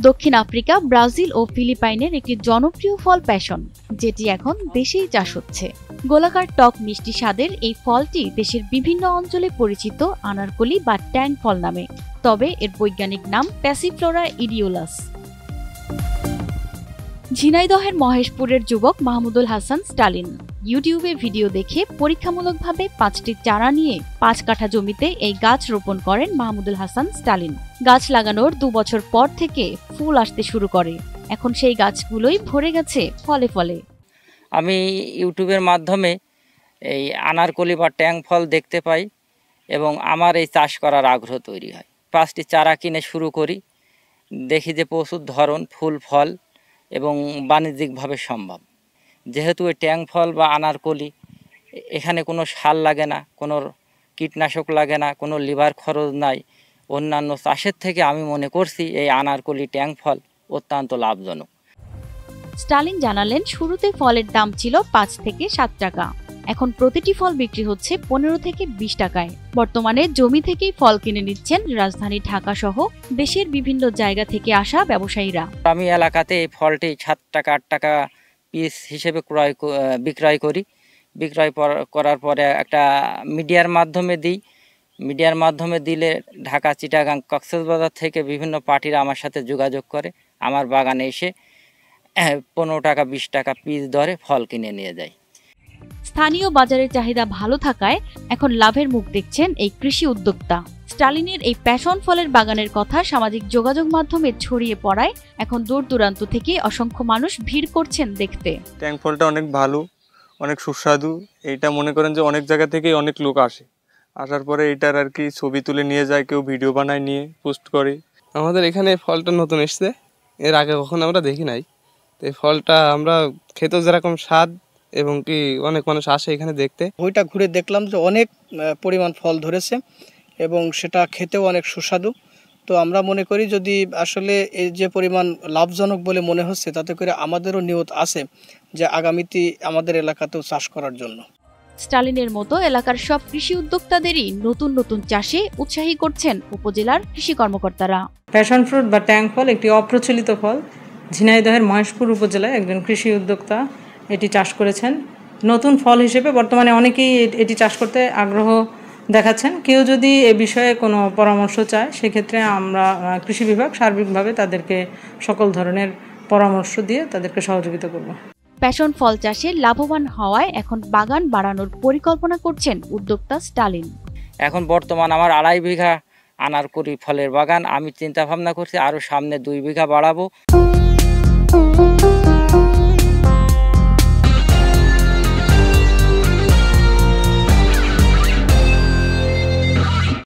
দক্ষিণ Africa, Brazil ও ফিলিপাইনের একটি জনপ্রিয় ফল প্যাশন, যেটি এখন দেশেই চাষ হচ্ছে। গোলাকার টক মিষ্টি স্বাদের এই ফলটি দেশের বিভিন্ন অঞ্চলে পরিচিত আনারকলি বা ট্যাং ফল নামে, তবে এর বৈজ্ঞানিক নাম প্যাসিফ্লোরা ইডিওলাস। ঝিনাইদহের মহেশপুরের যুবক মাহমুদুল হাসান স্টালিন ইউটিউবে ভিডিও দেখে পরীক্ষামূলকভাবে 5টি চারা নিয়ে 5 কাঠা জমিতে এই গাছ রোপণ করেন মাহমুদুল হাসান স্টালিন। গাছ লাগানোর 2 বছর পর থেকে ফুল আসতে শুরু করে। এখন সেই গাছগুলোই ভরে গেছে ফলে ফলে। আমি ইউটিউবের মাধ্যমে এই আনারকলি বা ট্যাং ফল দেখতে পাই এবং আমার এই চাষ করার আগ্রহ তৈরি হয়। 5টি চারা কিনে শুরু করি, দেখি যে প্রচুর ধরন, ফুল, ফল এবং বাণিজ্যিকভাবে সম্ভব। যেহেতু এই ট্যাং ফল বা আনারকলি এখানে কোনো সার লাগে না, কোনো কীটনাশক লাগে না, কোনো লিভার খরচ নাই, অন্যান্য চাষের থেকে আমি মনে করছি এই আনারকলি ট্যাং ফল অত্যন্ত লাভজনক। স্টালিন জানালেন, শুরুতে ফলের দাম ছিল 5 থেকে 7 টাকা, এখন প্রতিটি ফল বিক্রি হচ্ছে 15 থেকে 20 টাকায়। বর্তমানে জমি থেকেই ফল কিনে নিচ্ছেন রাজধানী ঢাকা সহ দেশের বিভিন্ন জায়গা থেকে আসা ব্যবসায়ীরা। আমি এলাকাতে এই ফলটি 7 টাকা 8 টাকা পিস হিসেবে বিক্রয় করি। বিক্রয় করার পরে একটা মিডিয়ার মাধ্যমে দিই। মিডিয়ার মাধ্যমে দিলে ঢাকা, চিটাগাং, কক্সবাজার থেকে বিভিন্ন পার্টিরা আমার সাথে যোগাযোগ করে আমার বাগানে এসে 15 টাকা 20 টাকা পিস দরে ফল কিনে নিয়ে যায়। স্থানীয় বাজারের চাহিদা ভালো থাকায় এখন লাভের মুখ দেখছেন এই কৃষি উদ্যোক্তা। স্টালিনের এই প্যাশন ফলের বাগানের কথা সামাজিক যোগাযোগ মাধ্যমে ছড়িয়ে পড়ায় এখন দূর দূরান্ত থেকে অসংখ্য মানুষ ভিড় করছেন দেখতে। ট্যাং ফলটা অনেক ভালো, অনেক সুস্বাদু। এইটা মনে করেন যে অনেক জায়গা থেকেই অনেক লোক আসে, আসার পরে এটার আর কি ছবি তুলে নিয়ে যায়, কেউ ভিডিও বানায় নিয়ে পোস্ট করে। আমাদের এখানে ফলটা নতুন এসছে, এর আগে কখনো আমরা দেখি নাই। তো এই ফলটা আমরা খেতেও যেরকম স্বাদ এবং কি অনেক মানুষ আসে এখানে দেখতে। ওইটা ঘুরে দেখলাম যে অনেক পরিমাণ ফল ধরেছে এবং সেটা খেতেও অনেক সুস্বাদু। তো আমরা মনে করি যদি আসলে এই যে পরিমাণ লাভজনক বলে মনে হচ্ছে, তাতে করে আমাদেরও নিয়ত আছে যে আগামীতে আমাদের এলাকাতেও চাষ করার জন্য। স্টালিনের মতো এলাকার সব কৃষি উদ্যোক্তাদেরই নতুন নতুন চাষে উৎসাহী করছেন উপজেলার কৃষি কর্মকর্তারা। প্যাশন ফ্রুট বা ট্যাং ফল একটি অপ্রচলিত ফল। ঝিনাইদহের মহেশপুর উপজেলায় একজন কৃষি উদ্যোক্তা এটি চাষ করেছেন। নতুন ফল হিসেবে বর্তমানে অনেকেই এটি চাষ করতে আগ্রহ দেখাচ্ছেন। কেউ যদি এ বিষয়ে কোনো পরামর্শ চায়, সেক্ষেত্রে আমরা কৃষি বিভাগ সার্বিকভাবে তাদেরকে সকল ধরনের পরামর্শ দিয়ে তাদেরকে সহযোগিতা করব। প্যাশন ফল চাষে লাভবান হওয়ায় এখন বাগান বাড়ানোর পরিকল্পনা করছেন উদ্যোক্তা স্টালিন। এখন বর্তমান আমার 2.5 বিঘা আনারকলি ফলের বাগান। আমি চিন্তা ভাবনা করছি আরও সামনে 2 বিঘা বাড়াবো।